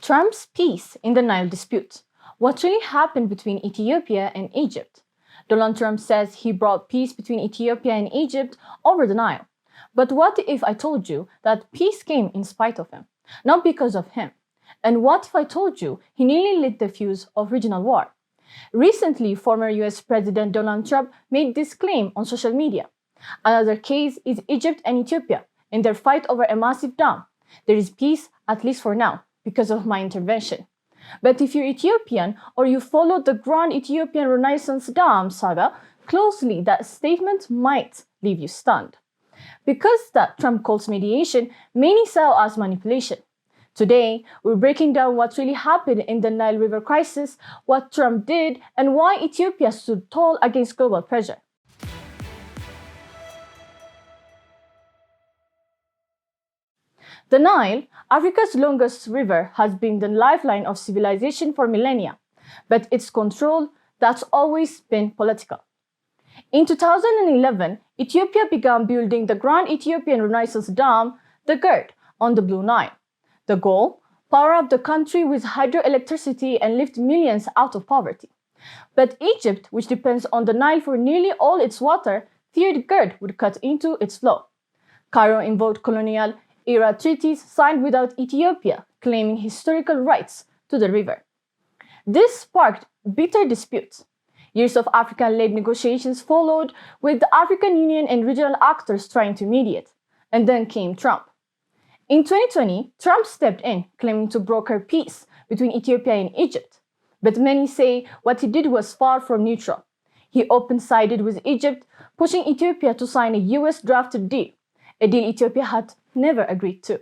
Trump's peace in the Nile dispute. What really happened between Ethiopia and Egypt? Donald Trump says he brought peace between Ethiopia and Egypt over the Nile. But what if I told you that peace came in spite of him, not because of him? And what if I told you he nearly lit the fuse of regional war? Recently, former US President Donald Trump made this claim on social media. Another case is Egypt and Ethiopia in their fight over a massive dam. There is peace, at least for now, because of my intervention. But if you're Ethiopian or you followed the Grand Ethiopian Renaissance Dam saga closely, that statement might leave you stunned. Because that Trump calls mediation, many saw as manipulation. Today, we're breaking down what really happened in the Nile River crisis, what Trump did, and why Ethiopia stood tall against global pressure. The Nile, Africa's longest river, has been the lifeline of civilization for millennia, but its control, that's always been political. In 2011, Ethiopia began building the Grand Ethiopian Renaissance Dam, the GERD, on the Blue Nile. The goal? Power up the country with hydroelectricity and lift millions out of poverty. But Egypt, which depends on the Nile for nearly all its water, feared GERD would cut into its flow. Cairo invoked colonial-era treaties signed without Ethiopia claiming historical rights to the river. This sparked bitter disputes. Years of African-led negotiations followed, with the African Union and regional actors trying to mediate. And then came Trump. In 2020, Trump stepped in, claiming to broker peace between Ethiopia and Egypt. But many say what he did was far from neutral. He open-sided with Egypt, pushing Ethiopia to sign a US-drafted deal, a deal Ethiopia had never agreed to.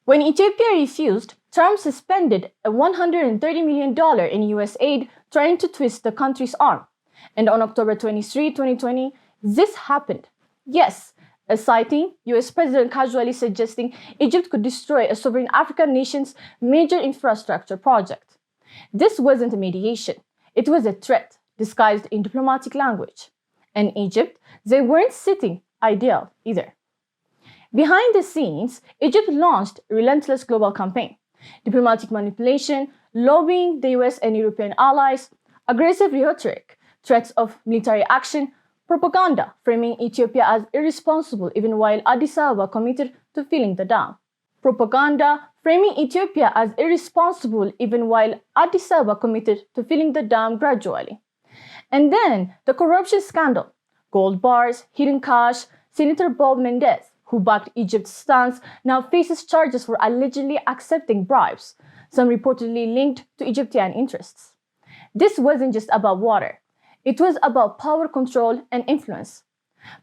When Ethiopia refused, Trump suspended a $130 million in US aid, trying to twist the country's arm. And on October 23, 2020, this happened. Yes, a citing US President casually suggesting Egypt could destroy a sovereign African nation's major infrastructure project. This wasn't a mediation. It was a threat disguised in diplomatic language. And Egypt, they weren't sitting ideal either. Behind the scenes, Egypt launched a relentless global campaign. Diplomatic manipulation, lobbying the US and European allies, aggressive rhetoric, threats of military action, propaganda framing Ethiopia as irresponsible even while Addis Ababa committed to filling the dam. Propaganda framing Ethiopia as irresponsible even while Addis Ababa committed to filling the dam gradually. And then the corruption scandal. Gold bars, hidden cash. Senator Bob Menendez, who backed Egypt's stance, now faces charges for allegedly accepting bribes, some reportedly linked to Egyptian interests. This wasn't just about water. It was about power control and influence.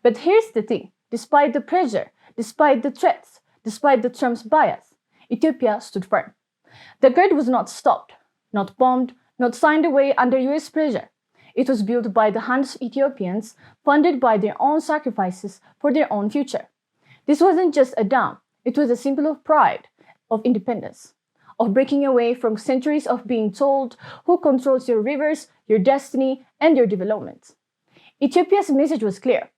But here's the thing. Despite the pressure, despite the threats, despite the Trump's bias, Ethiopia stood firm. The GERD was not stopped, not bombed, not signed away under US pressure. It was built by the hands of Ethiopians, funded by their own sacrifices for their own future. This wasn't just a dam. It was a symbol of pride, of independence, of breaking away from centuries of being told who controls your rivers, your destiny, and your development. Ethiopia's message was clear.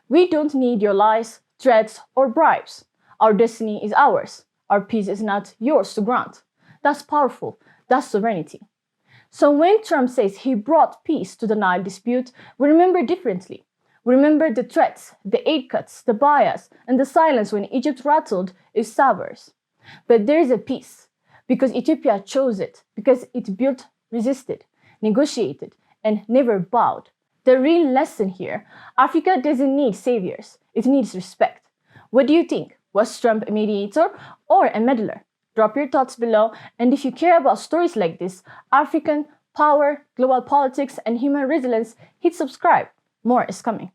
We don't need your lies, threats, or bribes. Our destiny is ours. Our peace is not yours to grant. That's powerful. That's sovereignty. So when Trump says he brought peace to the Nile dispute, we remember differently. We remember the threats, the aid cuts, the bias, and the silence when Egypt rattled its sabers. But there is a peace, because Ethiopia chose it, because it built, resisted, negotiated, and never bowed. The real lesson here, Africa doesn't need saviors, it needs respect. What do you think? Was Trump a mediator or a meddler? Drop your thoughts below, and if you care about stories like this, African power, global politics, and human resilience, hit subscribe. More is coming.